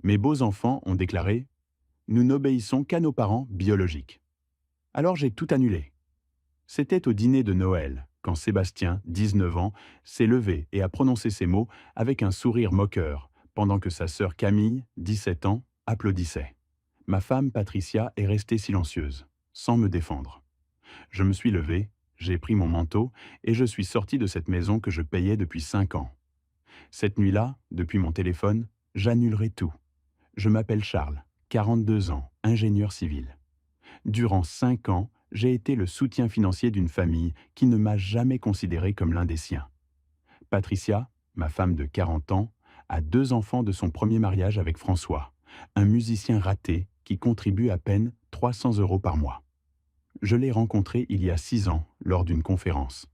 Mes beaux enfants ont déclaré: nous n'obéissons qu'à nos parents biologiques. Alors j'ai tout annulé. C'était au dîner de Noël, quand Sébastien, 19 ans, s'est levé et a prononcé ces mots avec un sourire moqueur, pendant que sa sœur Camille, 17 ans, applaudissait. Ma femme Patricia est restée silencieuse, sans me défendre. Je me suis levé, j'ai pris mon manteau et je suis sorti de cette maison que je payais depuis 5 ans. Cette nuit-là, depuis mon téléphone, j'annulerai tout. Je m'appelle Charles, 42 ans, ingénieur civil. Durant 5 ans, j'ai été le soutien financier d'une famille qui ne m'a jamais considéré comme l'un des siens. Patricia, ma femme de 40 ans, a 2 enfants de son premier mariage avec François, un musicien raté qui contribue à peine 300 € par mois. Je l'ai rencontrée il y a 6 ans lors d'une conférence.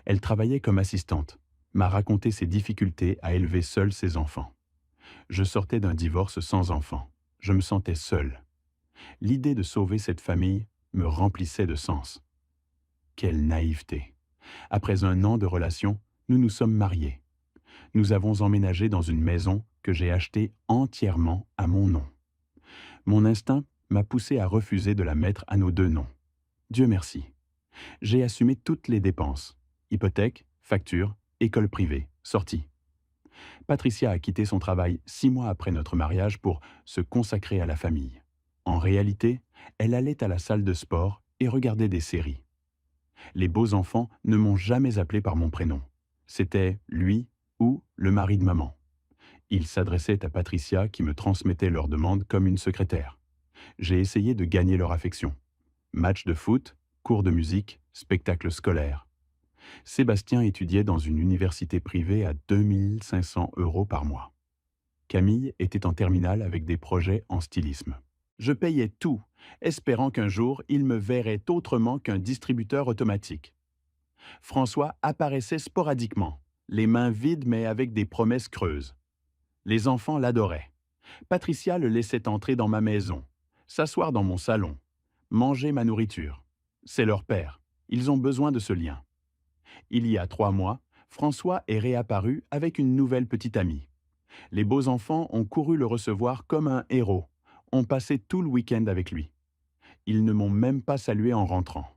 Elle travaillait comme assistante, m'a raconté ses difficultés à élever seule ses enfants. Je sortais d'un divorce sans enfants. Je me sentais seul. L'idée de sauver cette famille me remplissait de sens. Quelle naïveté! Après 1 an de relation, nous nous sommes mariés. Nous avons emménagé dans une maison que j'ai achetée entièrement à mon nom. Mon instinct m'a poussé à refuser de la mettre à nos 2 noms. Dieu merci. J'ai assumé toutes les dépenses. Hypothèque, facture, école privée, sortie. Patricia a quitté son travail 6 mois après notre mariage pour se consacrer à la famille. En réalité, elle allait à la salle de sport et regardait des séries. Les beaux enfants ne m'ont jamais appelé par mon prénom. C'était lui ou le mari de maman. Ils s'adressaient à Patricia qui me transmettait leurs demandes comme une secrétaire. J'ai essayé de gagner leur affection. Match de foot, cours de musique, spectacle scolaire. Sébastien étudiait dans une université privée à 2 500 € par mois. Camille était en terminale avec des projets en stylisme. Je payais tout, espérant qu'un jour il me verrait autrement qu'un distributeur automatique. François apparaissait sporadiquement, les mains vides mais avec des promesses creuses. Les enfants l'adoraient. Patricia le laissait entrer dans ma maison, s'asseoir dans mon salon, manger ma nourriture. C'est leur père. Ils ont besoin de ce lien. Il y a 3 mois, François est réapparu avec une nouvelle petite amie. Les beaux enfants ont couru le recevoir comme un héros, ont passé tout le week-end avec lui. Ils ne m'ont même pas salué en rentrant.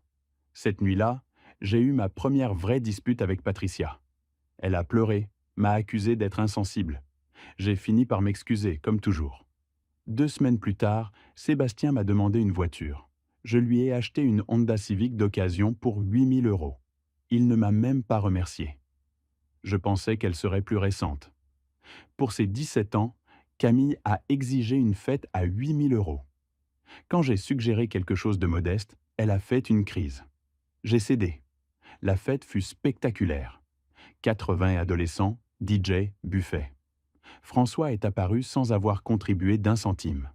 Cette nuit-là, j'ai eu ma première vraie dispute avec Patricia. Elle a pleuré, m'a accusé d'être insensible. J'ai fini par m'excuser, comme toujours. 2 semaines plus tard, Sébastien m'a demandé une voiture. Je lui ai acheté une Honda Civic d'occasion pour 8 000 €. Il ne m'a même pas remercié. Je pensais qu'elle serait plus récente. Pour ses 17 ans, Camille a exigé une fête à 8 000 €. Quand j'ai suggéré quelque chose de modeste, elle a fait une crise. J'ai cédé. La fête fut spectaculaire. 80 adolescents, DJ, buffet. François est apparu sans avoir contribué d'un centime.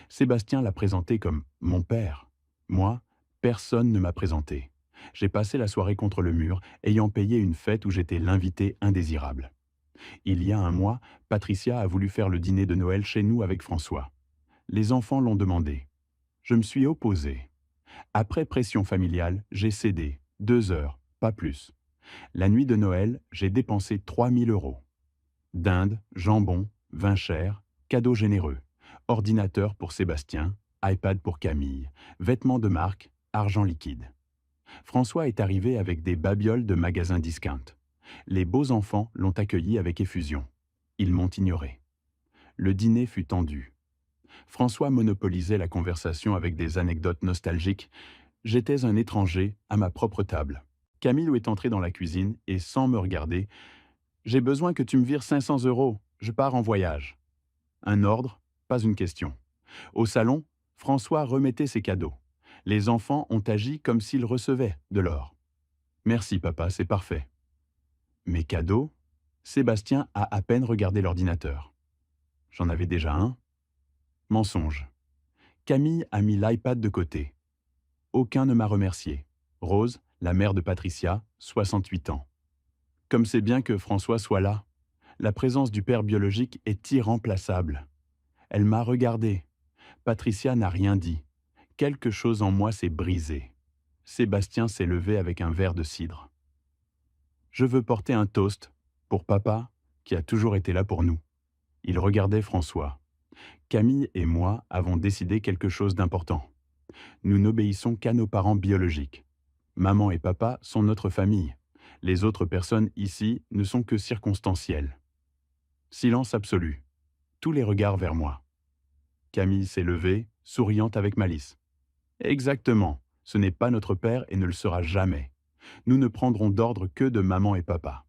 Sébastien l'a présenté comme « mon père ». Moi, personne ne m'a présenté. J'ai passé la soirée contre le mur, ayant payé une fête où j'étais l'invité indésirable. Il y a 1 mois, Patricia a voulu faire le dîner de Noël chez nous avec François. Les enfants l'ont demandé. Je me suis opposé. Après pression familiale, j'ai cédé. 2 heures, pas plus. La nuit de Noël, j'ai dépensé 3 000 €. Dinde, jambon, vin cher, cadeaux généreux, ordinateur pour Sébastien, iPad pour Camille, vêtements de marque, argent liquide. François est arrivé avec des babioles de magasins discount. Les beaux enfants l'ont accueilli avec effusion. Ils m'ont ignoré. Le dîner fut tendu. François monopolisait la conversation avec des anecdotes nostalgiques. J'étais un étranger à ma propre table. Camille est entré dans la cuisine et, sans me regarder, « J'ai besoin que tu me vires 500 €, je pars en voyage. » Un ordre, pas une question. Au salon, François remettait ses cadeaux. Les enfants ont agi comme s'ils recevaient de l'or. « Merci papa, c'est parfait. » Mes cadeaux? Sébastien a à peine regardé l'ordinateur. J'en avais déjà un. Mensonge. Camille a mis l'iPad de côté. Aucun ne m'a remercié. Rose, la mère de Patricia, 68 ans. Comme c'est bien que François soit là. La présence du père biologique est irremplaçable. Elle m'a regardé. Patricia n'a rien dit. Quelque chose en moi s'est brisé. Sébastien s'est levé avec un verre de cidre. Je veux porter un toast pour papa qui a toujours été là pour nous. Il regardait François. Camille et moi avons décidé quelque chose d'important. Nous n'obéissons qu'à nos parents biologiques. Maman et papa sont notre famille. Les autres personnes ici ne sont que circonstancielles. Silence absolu. Tous les regards vers moi. Camille s'est levée, souriante avec malice. Exactement. Ce n'est pas notre père et ne le sera jamais. Nous ne prendrons d'ordre que de maman et papa.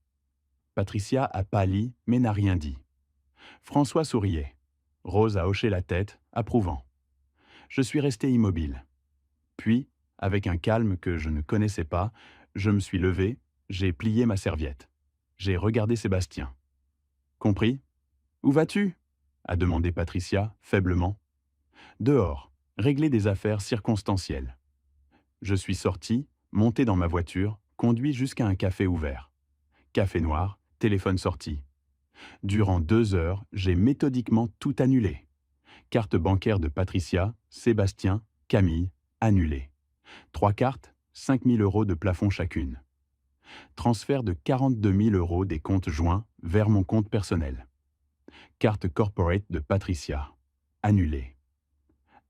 Patricia a pâli, mais n'a rien dit. François souriait. Rose a hoché la tête, approuvant. Je suis resté immobile. Puis, avec un calme que je ne connaissais pas, je me suis levé, j'ai plié ma serviette. J'ai regardé Sébastien. Compris? Où vas-tu? A demandé Patricia, faiblement. Dehors, régler des affaires circonstancielles. Je suis sorti, monté dans ma voiture, conduit jusqu'à un café ouvert. Café noir, téléphone sorti. Durant 2 heures, j'ai méthodiquement tout annulé. Carte bancaire de Patricia, Sébastien, Camille, annulée. 3 cartes, 5 000 € de plafond chacune. Transfert de 42 000 € des comptes joints vers mon compte personnel. Carte corporate de Patricia, annulée.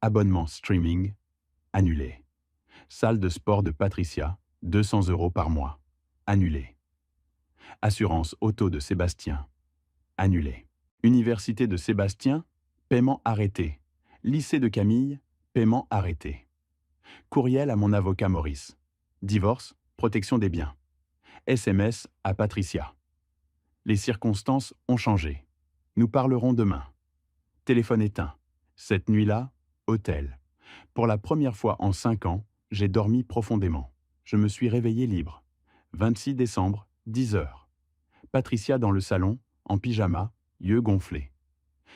Abonnement streaming, annulé. Salle de sport de Patricia, 200 € par mois, annulé. Assurance auto de Sébastien, annulé. Université de Sébastien, paiement arrêté. Lycée de Camille, paiement arrêté. Courriel à mon avocat Maurice. Divorce, protection des biens. SMS à Patricia. Les circonstances ont changé. Nous parlerons demain. Téléphone éteint. Cette nuit-là, hôtel. Pour la première fois en 5 ans, j'ai dormi profondément. Je me suis réveillé libre. 26 décembre, 10 heures. Patricia dans le salon, en pyjama, yeux gonflés.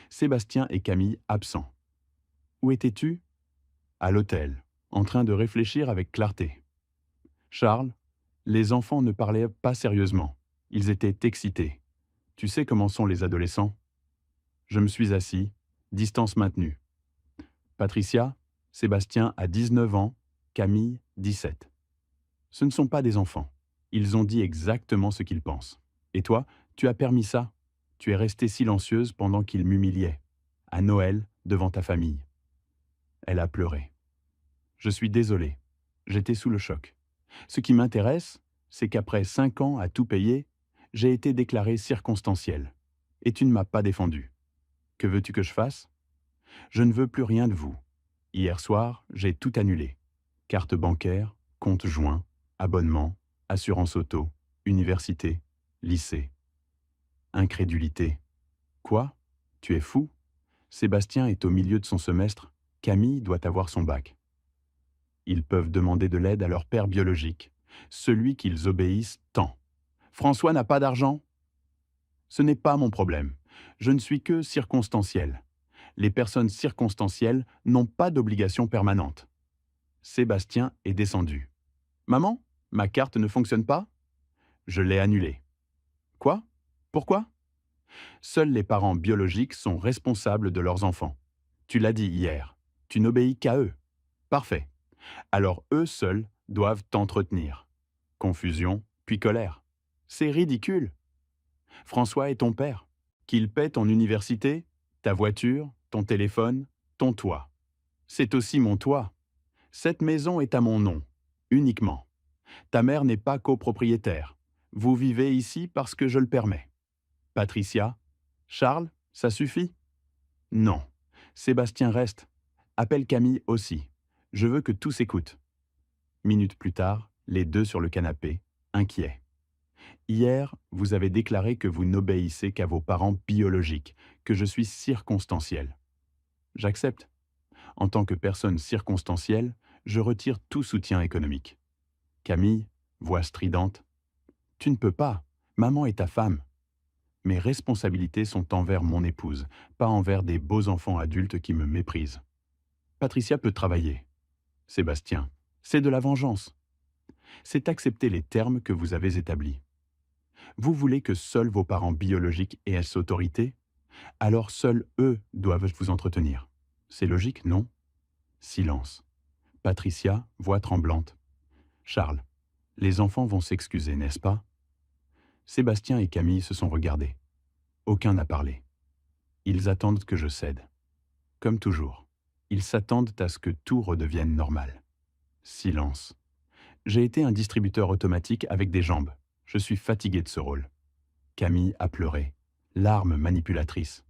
Sébastien et Camille absents. Où étais-tu? À l'hôtel, en train de réfléchir avec clarté. Charles, les enfants ne parlaient pas sérieusement. Ils étaient excités. Tu sais comment sont les adolescents? Je me suis assis, distance maintenue. Patricia, Sébastien a 19 ans, Camille 17. Ce ne sont pas des enfants. Ils ont dit exactement ce qu'ils pensent. Et toi, tu as permis ça? Tu es restée silencieuse pendant qu'ils m'humiliaient. À Noël, devant ta famille. Elle a pleuré. Je suis désolé. J'étais sous le choc. Ce qui m'intéresse, c'est qu'après 5 ans à tout payer, j'ai été déclaré circonstanciel. Et tu ne m'as pas défendu. Que veux-tu que je fasse? Je ne veux plus rien de vous. Hier soir, j'ai tout annulé. Carte bancaire, compte joint, abonnement, assurance auto, université, lycée. Incrédulité. Quoi? Tu es fou? Sébastien est au milieu de son semestre, Camille doit avoir son bac. Ils peuvent demander de l'aide à leur père biologique, celui qu'ils obéissent tant. François n'a pas d'argent? Ce n'est pas mon problème. Je ne suis que circonstanciel. Les personnes circonstancielles n'ont pas d'obligation permanente. Sébastien est descendu. Maman, ma carte ne fonctionne pas? Je l'ai annulée. Quoi? Pourquoi? Seuls les parents biologiques sont responsables de leurs enfants. Tu l'as dit hier. Tu n'obéis qu'à eux. Parfait. Alors eux seuls doivent t'entretenir. Confusion, puis colère. C'est ridicule. François est ton père. Qu'il paie ton université, ta voiture, ton téléphone, ton toit. C'est aussi mon toit. Cette maison est à mon nom, uniquement. Ta mère n'est pas copropriétaire. Vous vivez ici parce que je le permets. Patricia, Charles, ça suffit? Non. Sébastien reste. Appelle Camille aussi. Je veux que tout s'écoute. Minutes plus tard, les deux sur le canapé, inquiets. Hier, vous avez déclaré que vous n'obéissez qu'à vos parents biologiques, que je suis circonstanciel. J'accepte. En tant que personne circonstancielle, je retire tout soutien économique. Camille, voix stridente. Tu ne peux pas. Maman est ta femme. Mes responsabilités sont envers mon épouse, pas envers des beaux enfants adultes qui me méprisent. Patricia peut travailler. Sébastien, c'est de la vengeance. C'est accepter les termes que vous avez établis. Vous voulez que seuls vos parents biologiques aient cette autorité? Alors seuls eux doivent vous entretenir. C'est logique, non? Silence. Patricia, voix tremblante. Charles, les enfants vont s'excuser, n'est-ce pas? Sébastien et Camille se sont regardés. Aucun n'a parlé. Ils attendent que je cède. comme toujours. Ils s'attendent à ce que tout redevienne normal. Silence. J'ai été un distributeur automatique avec des jambes. Je suis fatigué de ce rôle. Camille a pleuré, larmes manipulatrices.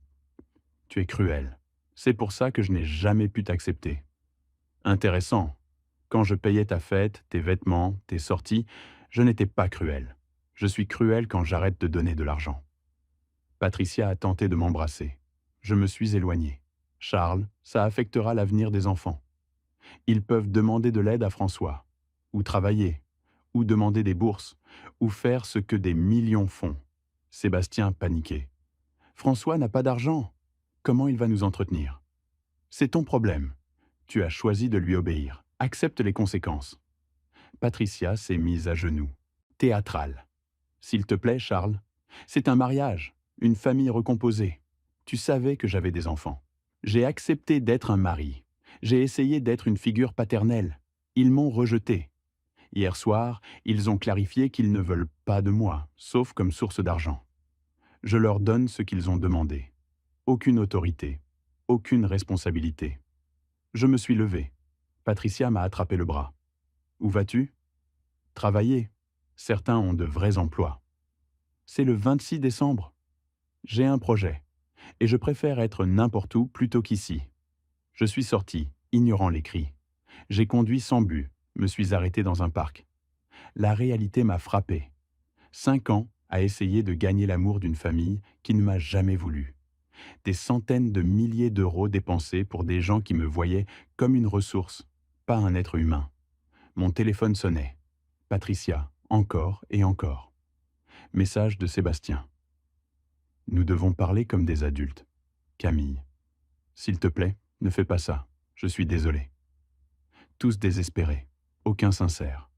Tu es cruel. C'est pour ça que je n'ai jamais pu t'accepter. Intéressant. Quand je payais ta fête, tes vêtements, tes sorties, je n'étais pas cruel. Je suis cruel quand j'arrête de donner de l'argent. Patricia a tenté de m'embrasser. Je me suis éloigné. Charles, ça affectera l'avenir des enfants. Ils peuvent demander de l'aide à François, ou travailler, ou demander des bourses, ou faire ce que des millions font. Sébastien paniquait. François n'a pas d'argent. Comment il va nous entretenir? C'est ton problème. Tu as choisi de lui obéir. Accepte les conséquences. Patricia s'est mise à genoux. Théâtrale. S'il te plaît, Charles, c'est un mariage, une famille recomposée. Tu savais que j'avais des enfants. J'ai accepté d'être un mari. J'ai essayé d'être une figure paternelle. Ils m'ont rejeté. Hier soir, ils ont clarifié qu'ils ne veulent pas de moi, sauf comme source d'argent. Je leur donne ce qu'ils ont demandé. Aucune autorité, aucune responsabilité. Je me suis levé. Patricia m'a attrapé le bras. Où vas-tu? Travailler. Certains ont de vrais emplois. C'est le 26 décembre. J'ai un projet, et je préfère être n'importe où plutôt qu'ici. Je suis sorti, ignorant les cris. J'ai conduit sans but, me suis arrêté dans un parc. La réalité m'a frappé. 5 ans à essayer de gagner l'amour d'une famille qui ne m'a jamais voulu. Des centaines de milliers d'euros dépensés pour des gens qui me voyaient comme une ressource, pas un être humain. Mon téléphone sonnait. Patricia, encore et encore. Message de Sébastien. Nous devons parler comme des adultes. Camille. S'il te plaît, ne fais pas ça. Je suis désolé. Tous désespérés. Aucun sincère.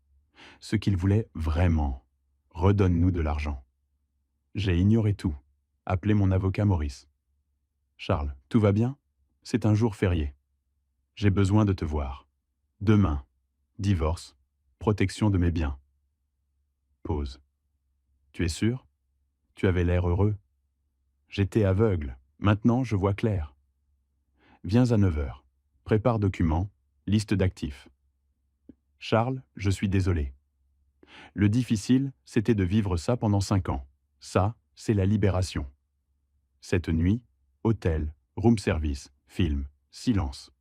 Ce qu'ils voulaient vraiment. Redonne-nous de l'argent. J'ai ignoré tout. Appelé mon avocat Maurice. Charles, tout va bien? C'est un jour férié. J'ai besoin de te voir. Demain. Divorce. Protection de mes biens. Pause. Tu es sûr? Tu avais l'air heureux. J'étais aveugle. Maintenant, je vois clair. Viens à 9 heures. Prépare documents, liste d'actifs. Charles, je suis désolé. Le difficile, c'était de vivre ça pendant 5 ans. Ça, c'est la libération. Cette nuit, hôtel, room service, film, silence.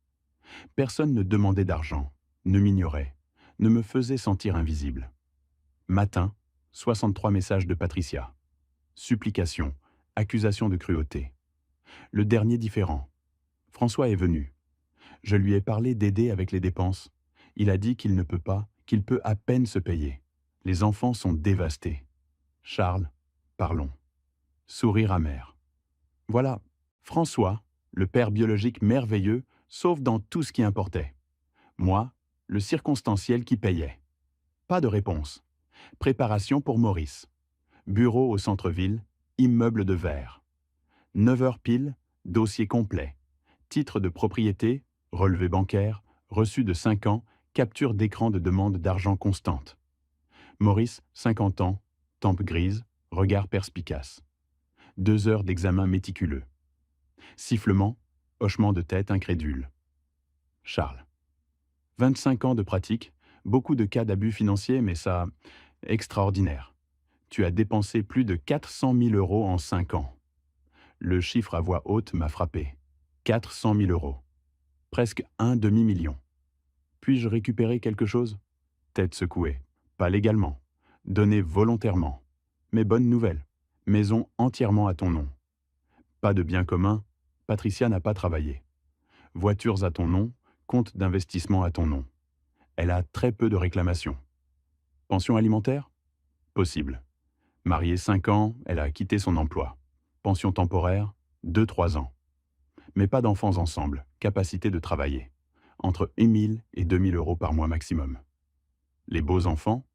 Personne ne demandait d'argent, ne m'ignorait, ne me faisait sentir invisible. Matin, 63 messages de Patricia. Supplication, accusation de cruauté. Le dernier différent. François est venu. Je lui ai parlé d'aider avec les dépenses. Il a dit qu'il ne peut pas, qu'il peut à peine se payer. Les enfants sont dévastés. Charles, parlons. Sourire amer. Voilà, François, le père biologique merveilleux, sauf dans tout ce qui importait. Moi, le circonstanciel qui payait. Pas de réponse. Préparation pour Maurice. Bureau au centre-ville, immeuble de verre. 9 heures pile, dossier complet. Titre de propriété, relevé bancaire, reçu de 5 ans, capture d'écran de demande d'argent constante. Maurice, 50 ans, tempe grise, regard perspicace. 2 heures d'examen méticuleux. Sifflement, hochement de tête incrédule. Charles. 25 ans de pratique, beaucoup de cas d'abus financiers, mais ça, extraordinaire. Tu as dépensé plus de 400 000 euros en 5 ans. Le chiffre à voix haute m'a frappé. 400 000 euros. Presque un demi-million. Puis-je récupérer quelque chose? Tête secouée. Pas légalement. Donné volontairement. Mais bonne nouvelle. Maison entièrement à ton nom. Pas de bien commun. Patricia n'a pas travaillé. Voitures à ton nom. Compte d'investissement à ton nom. Elle a très peu de réclamations. Pension alimentaire? Possible. Mariée 5 ans, elle a quitté son emploi. Pension temporaire, 2-3 ans. Mais pas d'enfants ensemble, capacité de travailler. Entre 1 000 et 2 000 euros par mois maximum. Les beaux enfants?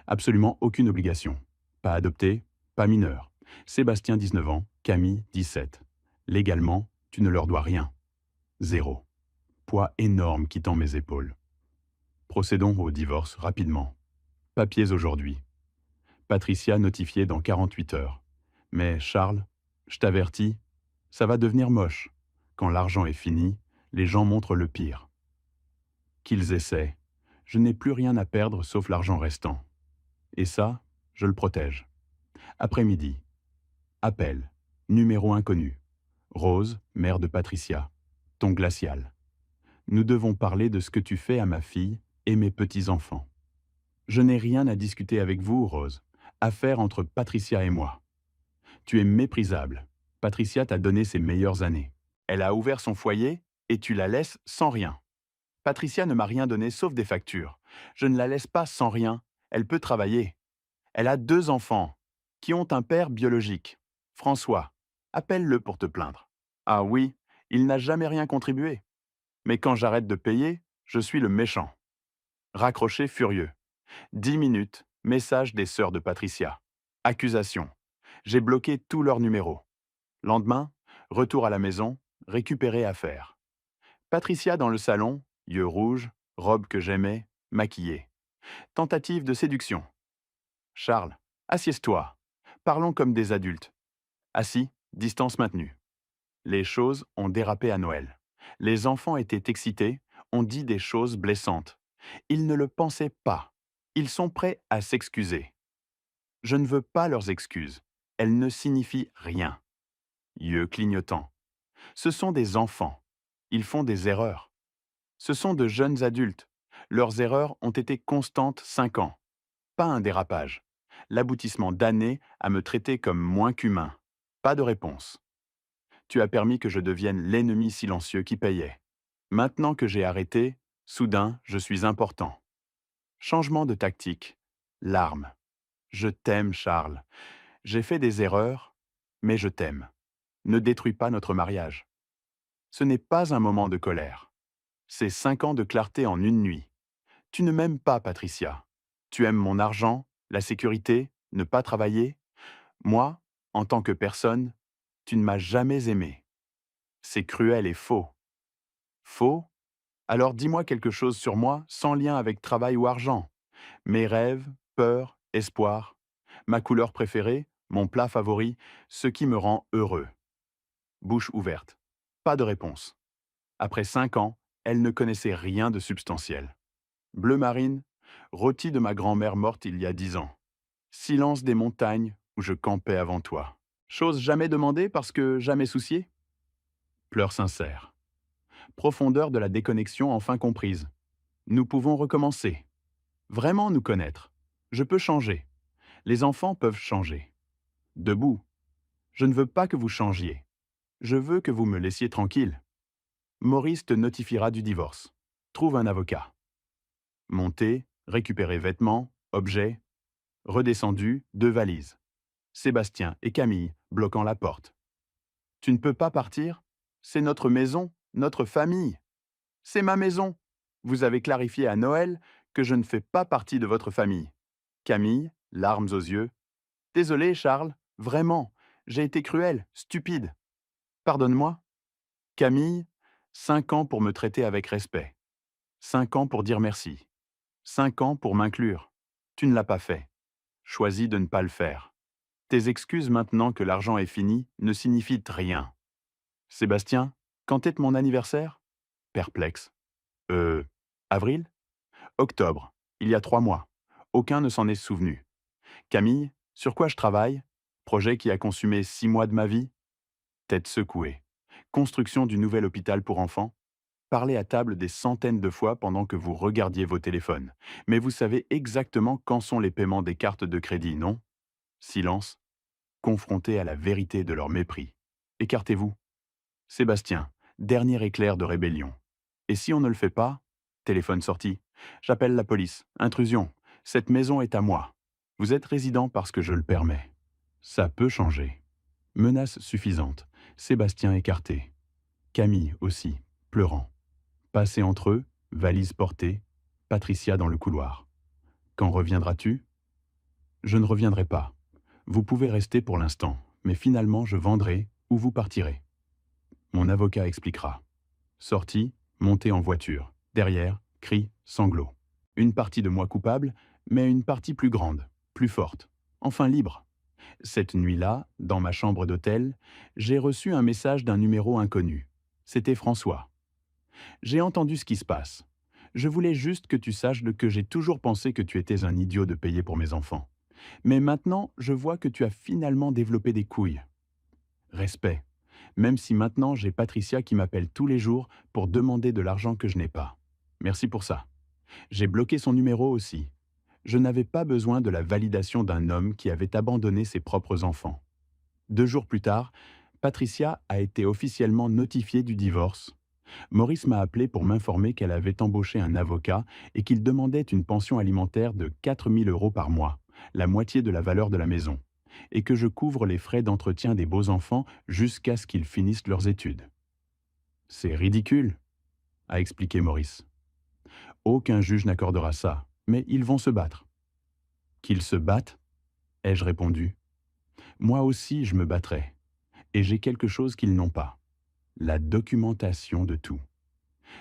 Absolument aucune obligation. Pas adopté, pas mineur. Sébastien 19 ans, Camille 17. Légalement, tu ne leur dois rien. 0. Poids énorme quittant mes épaules. Procédons au divorce rapidement. Papiers aujourd'hui. Patricia notifiée dans 48 heures. Mais Charles, je t'avertis, ça va devenir moche. Quand l'argent est fini, les gens montrent le pire. Qu'ils essaient, je n'ai plus rien à perdre sauf l'argent restant. Et ça, je le protège. Après-midi. Appel. Numéro inconnu. Rose, mère de Patricia. Ton glacial. Nous devons parler de ce que tu fais à ma fille et mes petits-enfants. Je n'ai rien à discuter avec vous, Rose. Affaire entre Patricia et moi. Tu es méprisable. Patricia t'a donné ses meilleures années. Elle a ouvert son foyer et tu la laisses sans rien. Patricia ne m'a rien donné sauf des factures. Je ne la laisse pas sans rien. Elle peut travailler. Elle a 2 enfants qui ont un père biologique. François, appelle-le pour te plaindre. Ah oui, il n'a jamais rien contribué. Mais quand j'arrête de payer, je suis le méchant. Raccroché furieux. 10 minutes, message des sœurs de Patricia. Accusation. J'ai bloqué tous leurs numéros. Lendemain, retour à la maison, récupérer affaire. Patricia dans le salon, yeux rouges, robe que j'aimais, maquillée. Tentative de séduction. Charles, assieds-toi. Parlons comme des adultes. Assis, distance maintenue. Les choses ont dérapé à Noël. Les enfants étaient excités, ont dit des choses blessantes. Ils ne le pensaient pas. Ils sont prêts à s'excuser. Je ne veux pas leurs excuses. Elles ne signifient rien. Yeux clignotants. Ce sont des enfants. Ils font des erreurs. Ce sont de jeunes adultes. Leurs erreurs ont été constantes 5 ans. Pas un dérapage. L'aboutissement d'années à me traiter comme moins qu'humain. Pas de réponse. Tu as permis que je devienne l'ennemi silencieux qui payait. Maintenant que j'ai arrêté, soudain, je suis important. Changement de tactique. Larmes. Je t'aime, Charles. J'ai fait des erreurs, mais je t'aime. Ne détruis pas notre mariage. Ce n'est pas un moment de colère. C'est 5 ans de clarté en une nuit. Tu ne m'aimes pas, Patricia. Tu aimes mon argent, la sécurité, ne pas travailler. Moi, en tant que personne, tu ne m'as jamais aimé. C'est cruel et faux. Faux? Alors dis-moi quelque chose sur moi sans lien avec travail ou argent. Mes rêves, peurs, espoirs. Ma couleur préférée, mon plat favori, ce qui me rend heureux. Bouche ouverte. Pas de réponse. Après 5 ans, elle ne connaissait rien de substantiel. Bleu marine, rôti de ma grand-mère morte il y a 10 ans. Silence des montagnes où je campais avant toi. Chose jamais demandée parce que jamais souciée. Pleurs sincères. Profondeur de la déconnexion enfin comprise. Nous pouvons recommencer. Vraiment nous connaître. Je peux changer. Les enfants peuvent changer. Debout. Je ne veux pas que vous changiez. Je veux que vous me laissiez tranquille. Maurice te notifiera du divorce. Trouve un avocat. Monter, récupérer vêtements, objets. Redescendu, 2 valises. Sébastien et Camille bloquant la porte. Tu ne peux pas partir? C'est notre maison, notre famille. C'est ma maison. Vous avez clarifié à Noël que je ne fais pas partie de votre famille. Camille, larmes aux yeux. Désolé, Charles, vraiment, j'ai été cruel, stupide. Pardonne-moi. Camille, 5 ans pour me traiter avec respect. 5 ans pour dire merci. 5 ans pour m'inclure. Tu ne l'as pas fait. Choisis de ne pas le faire. Tes excuses maintenant que l'argent est fini ne signifient rien. Sébastien, quand est mon anniversaire? Perplexe. Avril? Octobre, il y a 3 mois. Aucun ne s'en est souvenu. Camille, sur quoi je travaille? Projet qui a consumé 6 mois de ma vie? Tête secouée. Construction du nouvel hôpital pour enfants? Parler à table des centaines de fois pendant que vous regardiez vos téléphones. Mais vous savez exactement quand sont les paiements des cartes de crédit, non? Silence. Confronté à la vérité de leur mépris. Écartez-vous. Sébastien, dernier éclair de rébellion. Et si on ne le fait pas? Téléphone sorti. J'appelle la police. Intrusion. Cette maison est à moi. Vous êtes résident parce que je le permets. Ça peut changer. Menace suffisante. Sébastien écarté. Camille aussi, pleurant. Passé entre eux, valise portée, Patricia dans le couloir. Quand reviendras-tu? Je ne reviendrai pas. Vous pouvez rester pour l'instant, mais finalement je vendrai ou vous partirez. Mon avocat expliquera. Sortie, montée en voiture. Derrière, cris, sanglots. Une partie de moi coupable, mais une partie plus grande, plus forte, enfin libre. Cette nuit-là, dans ma chambre d'hôtel, j'ai reçu un message d'un numéro inconnu. C'était François. J'ai entendu ce qui se passe. Je voulais juste que tu saches que j'ai toujours pensé que tu étais un idiot de payer pour mes enfants. Mais maintenant, je vois que tu as finalement développé des couilles. Respect. Même si maintenant j'ai Patricia qui m'appelle tous les jours pour demander de l'argent que je n'ai pas. Merci pour ça. J'ai bloqué son numéro aussi. Je n'avais pas besoin de la validation d'un homme qui avait abandonné ses propres enfants. 2 jours plus tard, Patricia a été officiellement notifiée du divorce. Maurice m'a appelé pour m'informer qu'elle avait embauché un avocat et qu'il demandait une pension alimentaire de 4 000 € par mois, la moitié de la valeur de la maison, et que je couvre les frais d'entretien des beaux-enfants jusqu'à ce qu'ils finissent leurs études. C'est ridicule, a expliqué Maurice. Aucun juge n'accordera ça, mais ils vont se battre. Qu'ils se battent, ai-je répondu. Moi aussi, je me battrai. Et j'ai quelque chose qu'ils n'ont pas. La documentation de tout.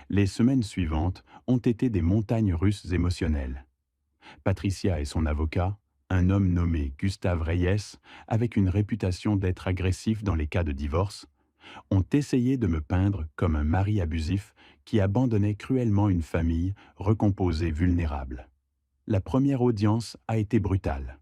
Les semaines suivantes ont été des montagnes russes émotionnelles. Patricia et son avocat, un homme nommé Gustave Reyes, avec une réputation d'être agressif dans les cas de divorce, ont essayé de me peindre comme un mari abusif qui abandonnait cruellement une famille recomposée vulnérable. La première audience a été brutale.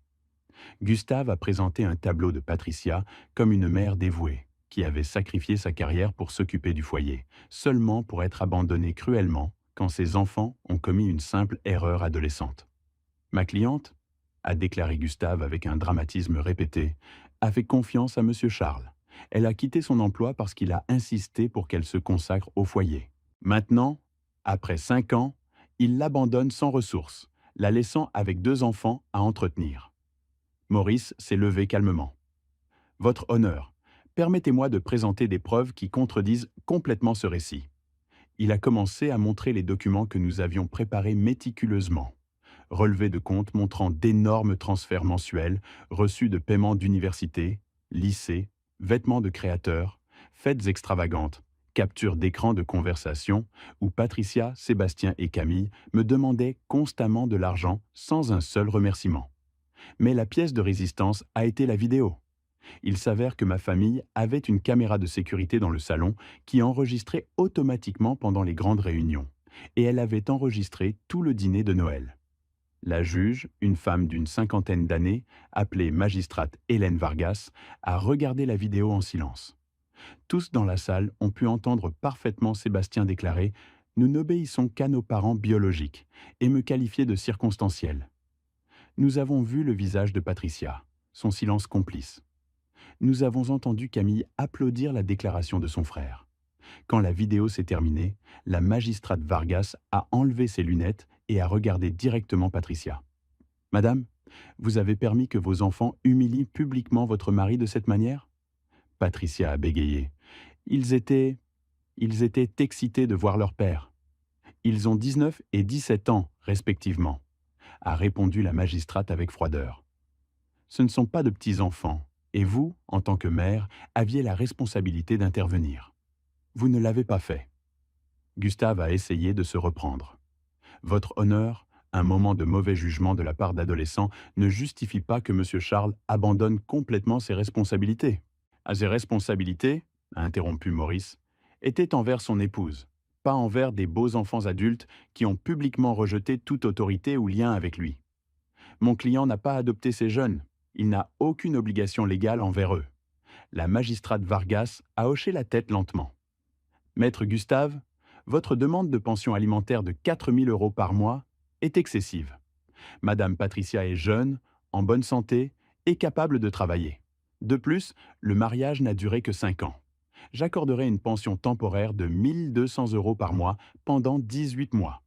Gustave a présenté un tableau de Patricia comme une mère dévouée, qui avait sacrifié sa carrière pour s'occuper du foyer, seulement pour être abandonnée cruellement quand ses enfants ont commis une simple erreur adolescente. Ma cliente, a déclaré Gustave avec un dramatisme répété, a fait confiance à M. Charles. Elle a quitté son emploi parce qu'il a insisté pour qu'elle se consacre au foyer. Maintenant, après 5 ans, il l'abandonne sans ressources, la laissant avec 2 enfants à entretenir. Maurice s'est levé calmement. Votre honneur, permettez-moi de présenter des preuves qui contredisent complètement ce récit. Il a commencé à montrer les documents que nous avions préparés méticuleusement. Relevés de comptes montrant d'énormes transferts mensuels, reçus de paiements d'université, lycées, vêtements de créateurs, fêtes extravagantes, captures d'écran de conversation où Patricia, Sébastien et Camille me demandaient constamment de l'argent sans un seul remerciement. Mais la pièce de résistance a été la vidéo. Il s'avère que ma famille avait une caméra de sécurité dans le salon qui enregistrait automatiquement pendant les grandes réunions. Et elle avait enregistré tout le dîner de Noël. La juge, une femme d'une 50aine d'années, appelée magistrate Hélène Vargas, a regardé la vidéo en silence. Tous dans la salle ont pu entendre parfaitement Sébastien déclarer « Nous n'obéissons qu'à nos parents biologiques » et me qualifier de circonstanciel. Nous avons vu le visage de Patricia, son silence complice. Nous avons entendu Camille applaudir la déclaration de son frère. Quand la vidéo s'est terminée, la magistrate Vargas a enlevé ses lunettes et a regardé directement Patricia. « Madame, vous avez permis que vos enfants humilient publiquement votre mari de cette manière ?» Patricia a bégayé. Ils étaient excités de voir leur père. Ils ont 19 et 17 ans, respectivement, a répondu la magistrate avec froideur. Ce ne sont pas de petits enfants, et vous, en tant que mère, aviez la responsabilité d'intervenir. Vous ne l'avez pas fait. Gustave a essayé de se reprendre. Votre honneur, un moment de mauvais jugement de la part d'adolescents ne justifie pas que M. Charles abandonne complètement ses responsabilités. À ses responsabilités, a interrompu Maurice, étaient envers son épouse, pas envers des beaux enfants adultes qui ont publiquement rejeté toute autorité ou lien avec lui. Mon client n'a pas adopté ces jeunes, il n'a aucune obligation légale envers eux. La magistrate Vargas a hoché la tête lentement. Maître Gustave, votre demande de pension alimentaire de 4 000 € par mois est excessive. Madame Patricia est jeune, en bonne santé et capable de travailler. De plus, le mariage n'a duré que 5 ans. J'accorderai une pension temporaire de 1 200 € par mois pendant 18 mois.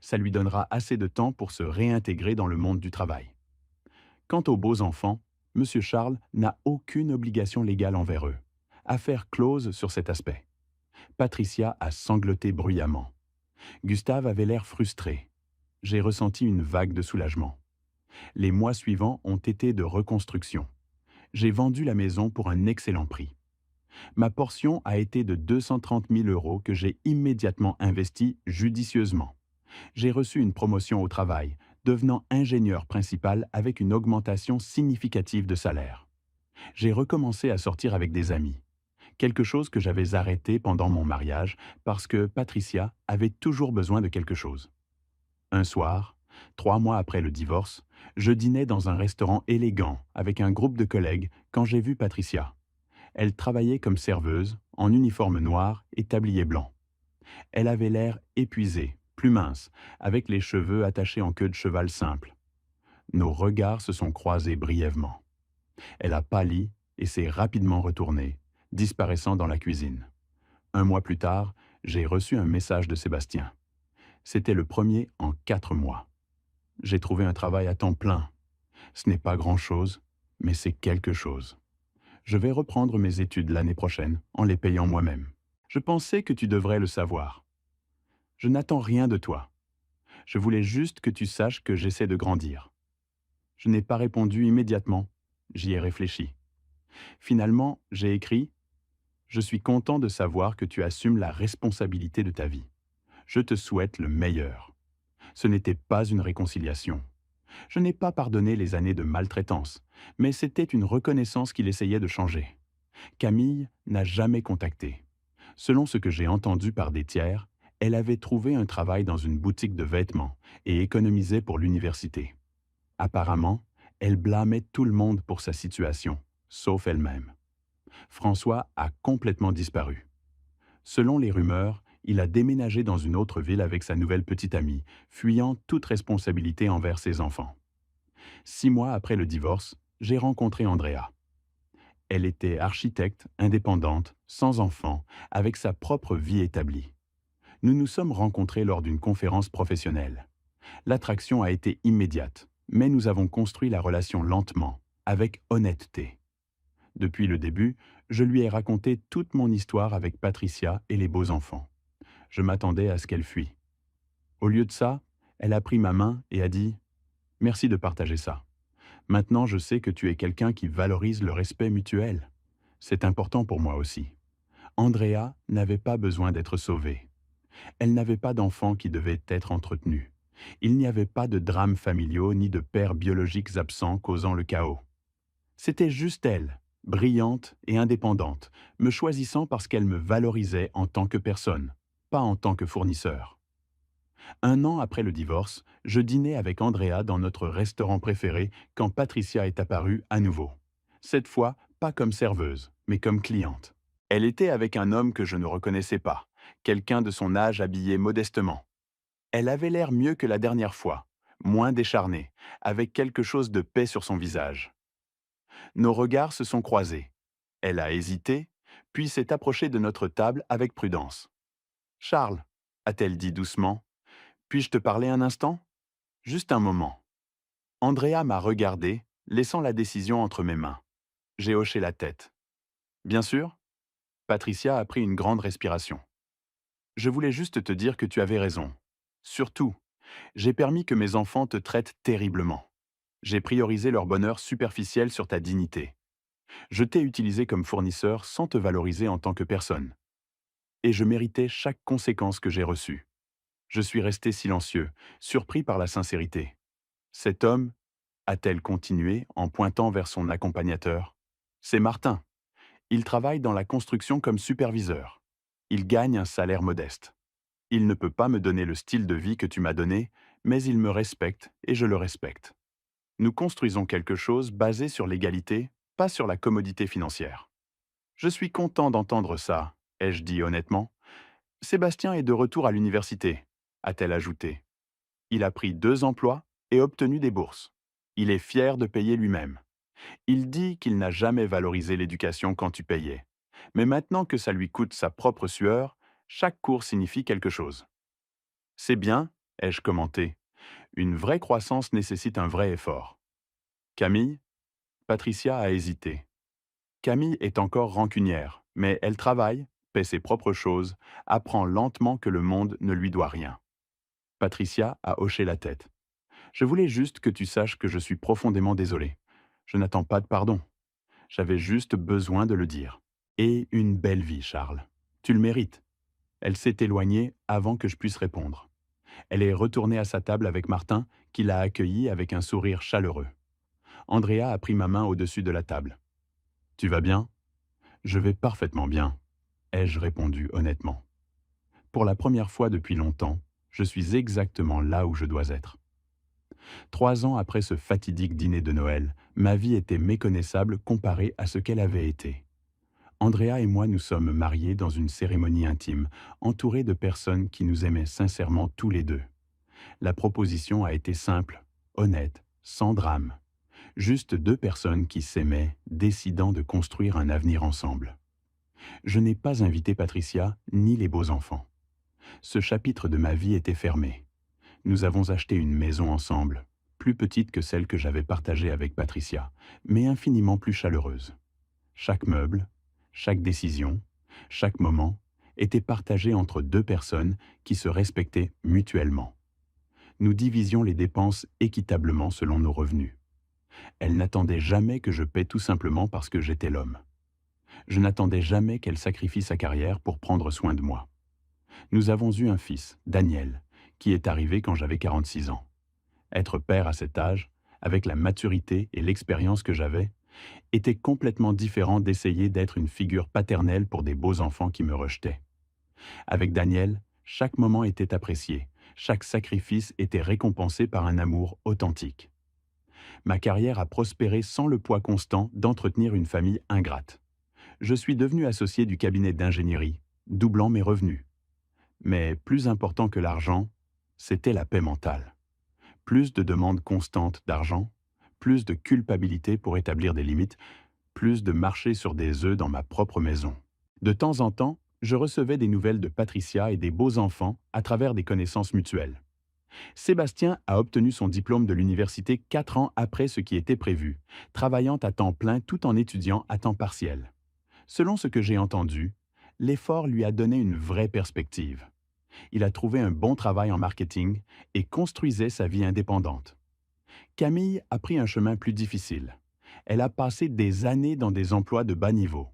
Ça lui donnera assez de temps pour se réintégrer dans le monde du travail. Quant aux beaux enfants, M. Charles n'a aucune obligation légale envers eux. Affaire close sur cet aspect. Patricia a sangloté bruyamment. Gustave avait l'air frustré. J'ai ressenti une vague de soulagement. Les mois suivants ont été de reconstruction. J'ai vendu la maison pour un excellent prix. Ma portion a été de 230 000 € que j'ai immédiatement investi judicieusement. J'ai reçu une promotion au travail, devenant ingénieur principal avec une augmentation significative de salaire. J'ai recommencé à sortir avec des amis. quelque chose que j'avais arrêté pendant mon mariage parce que Patricia avait toujours besoin de quelque chose. Un soir, 3 mois après le divorce, je dînais dans un restaurant élégant avec un groupe de collègues quand j'ai vu Patricia. Elle travaillait comme serveuse, en uniforme noir et tablier blanc. Elle avait l'air épuisée, plus mince, avec les cheveux attachés en queue de cheval simple. Nos regards se sont croisés brièvement. Elle a pâli et s'est rapidement retournée, disparaissant dans la cuisine. 1 mois plus tard, j'ai reçu un message de Sébastien. C'était le premier en 4 mois. J'ai trouvé un travail à temps plein. Ce n'est pas grand-chose, mais c'est quelque chose. Je vais reprendre mes études l'année prochaine en les payant moi-même. Je pensais que tu devrais le savoir. Je n'attends rien de toi. Je voulais juste que tu saches que j'essaie de grandir. Je n'ai pas répondu immédiatement. J'y ai réfléchi. Finalement, j'ai écrit « Je suis content de savoir que tu assumes la responsabilité de ta vie. Je te souhaite le meilleur. » Ce n'était pas une réconciliation. Je n'ai pas pardonné les années de maltraitance, mais c'était une reconnaissance qu'il essayait de changer. Camille n'a jamais contacté. Selon ce que j'ai entendu par des tiers, elle avait trouvé un travail dans une boutique de vêtements et économisait pour l'université. Apparemment, elle blâmait tout le monde pour sa situation, sauf elle-même. François a complètement disparu. Selon les rumeurs, il a déménagé dans une autre ville avec sa nouvelle petite amie, fuyant toute responsabilité envers ses enfants. 6 mois après le divorce, j'ai rencontré Andrea. Elle était architecte, indépendante, sans enfant, avec sa propre vie établie. Nous nous sommes rencontrés lors d'une conférence professionnelle. L'attraction a été immédiate, mais nous avons construit la relation lentement, avec honnêteté. Depuis le début, je lui ai raconté toute mon histoire avec Patricia et les beaux enfants. Je m'attendais à ce qu'elle fuie. Au lieu de ça, elle a pris ma main et a dit « Merci de partager ça. Maintenant, je sais que tu es quelqu'un qui valorise le respect mutuel. C'est important pour moi aussi. » Andrea n'avait pas besoin d'être sauvée. Elle n'avait pas d'enfants qui devaient être entretenus. Il n'y avait pas de drames familiaux ni de pères biologiques absents causant le chaos. C'était juste elle, brillante et indépendante, me choisissant parce qu'elle me valorisait en tant que personne, pas en tant que fournisseur. 1 an après le divorce, je dînais avec Andrea dans notre restaurant préféré quand Patricia est apparue à nouveau. Cette fois, pas comme serveuse, mais comme cliente. Elle était avec un homme que je ne reconnaissais pas, quelqu'un de son âge habillé modestement. Elle avait l'air mieux que la dernière fois, moins décharnée, avec quelque chose de paix sur son visage. Nos regards se sont croisés. Elle a hésité, puis s'est approchée de notre table avec prudence. « Charles, » a-t-elle dit doucement, « puis-je te parler un instant ? Juste un moment. » Andrea m'a regardé, laissant la décision entre mes mains. J'ai hoché la tête. « Bien sûr ?» Patricia a pris une grande respiration. « Je voulais juste te dire que tu avais raison. Surtout, j'ai permis que mes enfants te traitent terriblement. J'ai priorisé leur bonheur superficiel sur ta dignité. Je t'ai utilisé comme fournisseur sans te valoriser en tant que personne. Et je méritais chaque conséquence que j'ai reçue. Je suis resté silencieux, surpris par la sincérité. Cet homme, a-t-elle continué en pointant vers son accompagnateur, c'est Martin. Il travaille dans la construction comme superviseur. Il gagne un salaire modeste. Il ne peut pas me donner le style de vie que tu m'as donné, mais il me respecte et je le respecte. Nous construisons quelque chose basé sur l'égalité, pas sur la commodité financière. Je suis content d'entendre ça, ai-je dit honnêtement. Sébastien est de retour à l'université, a-t-elle ajouté. Il a pris 2 emplois et obtenu des bourses. Il est fier de payer lui-même. Il dit qu'il n'a jamais valorisé l'éducation quand tu payais. Mais maintenant que ça lui coûte sa propre sueur, chaque cours signifie quelque chose. C'est bien, ai-je commenté. Une vraie croissance nécessite un vrai effort. Camille ? Patricia a hésité. Camille est encore rancunière, mais elle travaille, paie ses propres choses, apprend lentement que le monde ne lui doit rien. Patricia a hoché la tête. Je voulais juste que tu saches que je suis profondément désolé. Je n'attends pas de pardon. J'avais juste besoin de le dire. Et une belle vie, Charles. Tu le mérites. Elle s'est éloignée avant que je puisse répondre. Elle est retournée à sa table avec Martin, qui l'a accueillie avec un sourire chaleureux. Andrea a pris ma main au-dessus de la table. « Tu vas bien ?» Je vais parfaitement bien, ai-je répondu honnêtement. Pour la première fois depuis longtemps, je suis exactement là où je dois être. 3 ans après ce fatidique dîner de Noël, ma vie était méconnaissable comparée à ce qu'elle avait été. Andrea et moi nous sommes mariés dans une cérémonie intime, entourés de personnes qui nous aimaient sincèrement tous les deux. La proposition a été simple, honnête, sans drame. Juste deux personnes qui s'aimaient, décidant de construire un avenir ensemble. Je n'ai pas invité Patricia ni les beaux-enfants. Ce chapitre de ma vie était fermé. Nous avons acheté une maison ensemble, plus petite que celle que j'avais partagée avec Patricia, mais infiniment plus chaleureuse. Chaque meuble, chaque décision, chaque moment était partagé entre deux personnes qui se respectaient mutuellement. Nous divisions les dépenses équitablement selon nos revenus. Elle n'attendait jamais que je paie tout simplement parce que j'étais l'homme. Je n'attendais jamais qu'elle sacrifie sa carrière pour prendre soin de moi. Nous avons eu un fils, Daniel, qui est arrivé quand j'avais 46 ans. Être père à cet âge, avec la maturité et l'expérience que j'avais, était complètement différent d'essayer d'être une figure paternelle pour des beaux enfants qui me rejetaient. Avec Daniel, chaque moment était apprécié, chaque sacrifice était récompensé par un amour authentique. Ma carrière a prospéré sans le poids constant d'entretenir une famille ingrate. Je suis devenu associé du cabinet d'ingénierie, doublant mes revenus. Mais plus important que l'argent, c'était la paix mentale. Plus de demandes constantes d'argent, plus de culpabilité pour établir des limites, plus de marcher sur des œufs dans ma propre maison. De temps en temps, je recevais des nouvelles de Patricia et des beaux enfants à travers des connaissances mutuelles. Sébastien a obtenu son diplôme de l'université 4 ans après ce qui était prévu, travaillant à temps plein tout en étudiant à temps partiel. Selon ce que j'ai entendu, l'effort lui a donné une vraie perspective. Il a trouvé un bon travail en marketing et construisait sa vie indépendante. Camille a pris un chemin plus difficile. Elle a passé des années dans des emplois de bas niveau,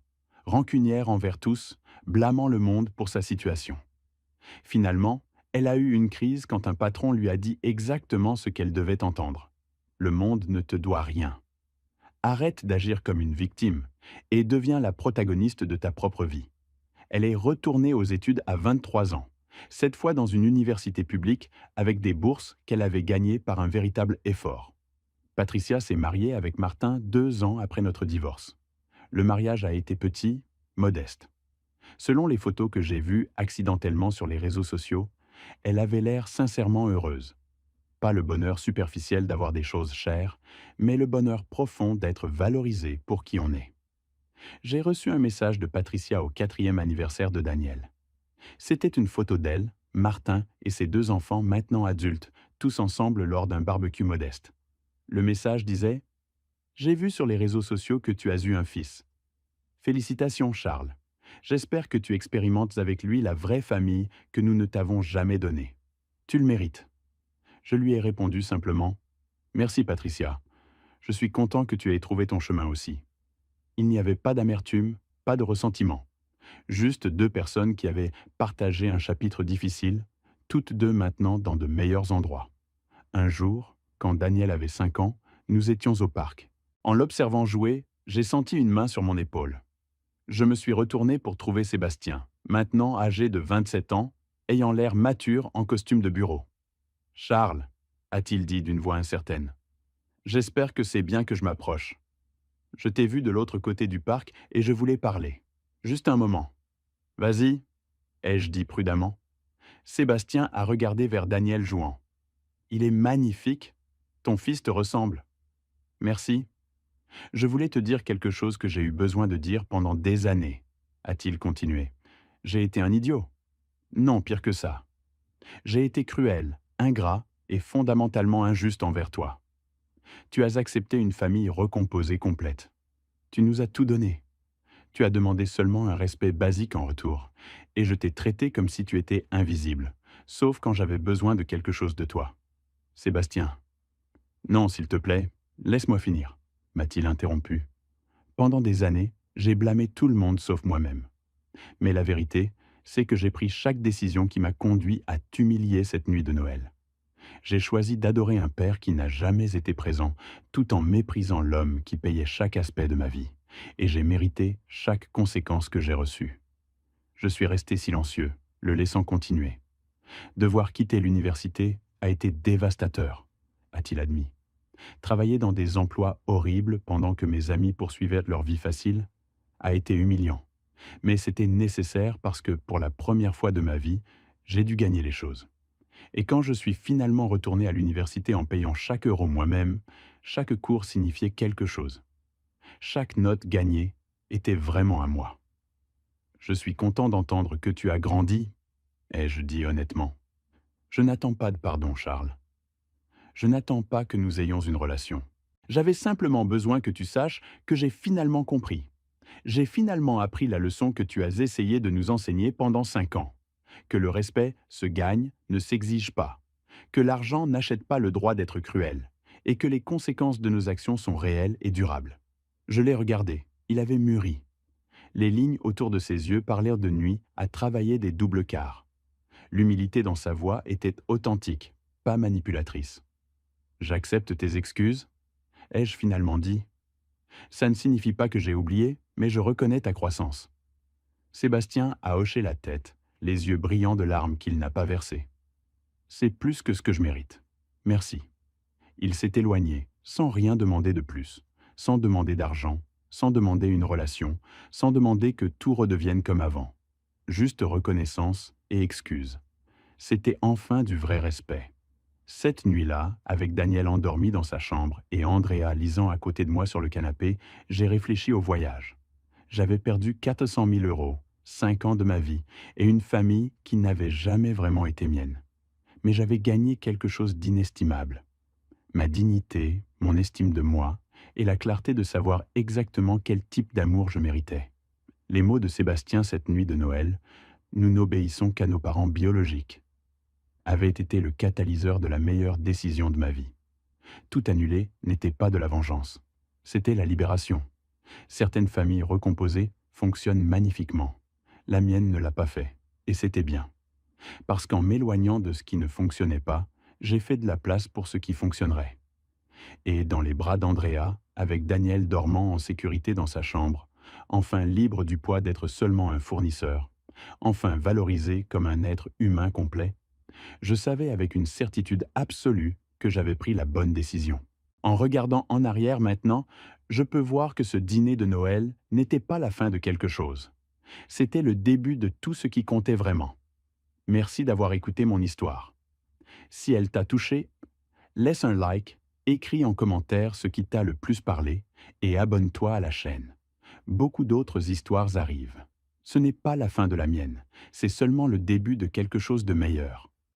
rancunière envers tous, blâmant le monde pour sa situation. Finalement, elle a eu une crise quand un patron lui a dit exactement ce qu'elle devait entendre. Le monde ne te doit rien. Arrête d'agir comme une victime et deviens la protagoniste de ta propre vie. Elle est retournée aux études à 23 ans, cette fois dans une université publique avec des bourses qu'elle avait gagnées par un véritable effort. Patricia s'est mariée avec Martin 2 ans après notre divorce. Le mariage a été petit, modeste. Selon les photos que j'ai vues accidentellement sur les réseaux sociaux, elle avait l'air sincèrement heureuse. Pas le bonheur superficiel d'avoir des choses chères, mais le bonheur profond d'être valorisé pour qui on est. J'ai reçu un message de Patricia au 4e anniversaire de Daniel. C'était une photo d'elle, Martin et ses 2 enfants maintenant adultes, tous ensemble lors d'un barbecue modeste. Le message disait « J'ai vu sur les réseaux sociaux que tu as eu un fils. Félicitations Charles. J'espère que tu expérimentes avec lui la vraie famille que nous ne t'avons jamais donnée. Tu le mérites. » Je lui ai répondu simplement « Merci Patricia. Je suis content que tu aies trouvé ton chemin aussi. » Il n'y avait pas d'amertume, pas de ressentiment. Juste deux personnes qui avaient partagé un chapitre difficile, toutes deux maintenant dans de meilleurs endroits. Un jour, quand Daniel avait 5 ans, nous étions au parc. En l'observant jouer, j'ai senti une main sur mon épaule. Je me suis retourné pour trouver Sébastien, maintenant âgé de 27 ans, ayant l'air mature en costume de bureau. « Charles, a-t-il dit d'une voix incertaine, j'espère que c'est bien que je m'approche. Je t'ai vu de l'autre côté du parc et je voulais parler. Juste un moment. Vas-y, ai-je dit prudemment. Sébastien a regardé vers Daniel jouant. Il est magnifique. Ton fils te ressemble. Merci. Je voulais te dire quelque chose que j'ai eu besoin de dire pendant des années, a-t-il continué. J'ai été un idiot. Non, pire que ça. J'ai été cruel, ingrat et fondamentalement injuste envers toi. Tu as accepté une famille recomposée complète. Tu nous as tout donné. Tu as demandé seulement un respect basique en retour, et je t'ai traité comme si tu étais invisible, sauf quand j'avais besoin de quelque chose de toi. Sébastien. Non, s'il te plaît, laisse-moi finir, m'a-t-il interrompu. Pendant des années, j'ai blâmé tout le monde sauf moi-même. Mais la vérité, c'est que j'ai pris chaque décision qui m'a conduit à t'humilier cette nuit de Noël. J'ai choisi d'adorer un père qui n'a jamais été présent, tout en méprisant l'homme qui payait chaque aspect de ma vie, et j'ai mérité chaque conséquence que j'ai reçue. Je suis resté silencieux, le laissant continuer. Devoir quitter l'université a été dévastateur, a-t-il admis. Travailler dans des emplois horribles pendant que mes amis poursuivaient leur vie facile a été humiliant. Mais c'était nécessaire parce que, pour la première fois de ma vie, j'ai dû gagner les choses. Et quand je suis finalement retourné à l'université en payant chaque euro moi-même, chaque cours signifiait quelque chose. Chaque note gagnée était vraiment à moi. Je suis content d'entendre que tu as grandi, ai-je dit honnêtement. Je n'attends pas de pardon, Charles. Je n'attends pas que nous ayons une relation. J'avais simplement besoin que tu saches que j'ai finalement compris. J'ai finalement appris la leçon que tu as essayé de nous enseigner pendant 5 ans. Que le respect se gagne, ne s'exige pas. Que l'argent n'achète pas le droit d'être cruel. Et que les conséquences de nos actions sont réelles et durables. Je l'ai regardé. Il avait mûri. Les lignes autour de ses yeux parlèrent de nuit à travailler des doubles quarts. L'humilité dans sa voix était authentique, pas manipulatrice. J'accepte tes excuses, ai-je finalement dit. Ça ne signifie pas que j'ai oublié, mais je reconnais ta croissance. Sébastien a hoché la tête, les yeux brillants de larmes qu'il n'a pas versées. C'est plus que ce que je mérite. Merci. Il s'est éloigné, sans rien demander de plus, sans demander d'argent, sans demander une relation, sans demander que tout redevienne comme avant. Juste reconnaissance et excuse. C'était enfin du vrai respect. Cette nuit-là, avec Daniel endormi dans sa chambre et Andrea lisant à côté de moi sur le canapé, j'ai réfléchi au voyage. J'avais perdu 400 000 euros, 5 ans de ma vie et une famille qui n'avait jamais vraiment été mienne. Mais j'avais gagné quelque chose d'inestimable. Ma dignité, mon estime de moi et la clarté de savoir exactement quel type d'amour je méritais. Les mots de Sébastien cette nuit de Noël, « Nous n'obéissons qu'à nos parents biologiques », avaient été le catalyseur de la meilleure décision de ma vie. Tout annuler n'était pas de la vengeance. C'était la libération. Certaines familles recomposées fonctionnent magnifiquement. La mienne ne l'a pas fait, et c'était bien. Parce qu'en m'éloignant de ce qui ne fonctionnait pas, j'ai fait de la place pour ce qui fonctionnerait. Et dans les bras d'Andrea, avec Daniel dormant en sécurité dans sa chambre, enfin libre du poids d'être seulement un fournisseur, enfin valorisé comme un être humain complet, je savais avec une certitude absolue que j'avais pris la bonne décision. En regardant en arrière maintenant, je peux voir que ce dîner de Noël n'était pas la fin de quelque chose. C'était le début de tout ce qui comptait vraiment. Merci d'avoir écouté mon histoire. Si elle t'a touché, laisse un like, écris en commentaire ce qui t'a le plus parlé et abonne-toi à la chaîne. Beaucoup d'autres histoires arrivent. Ce n'est pas la fin de la mienne, c'est seulement le début de quelque chose de meilleur.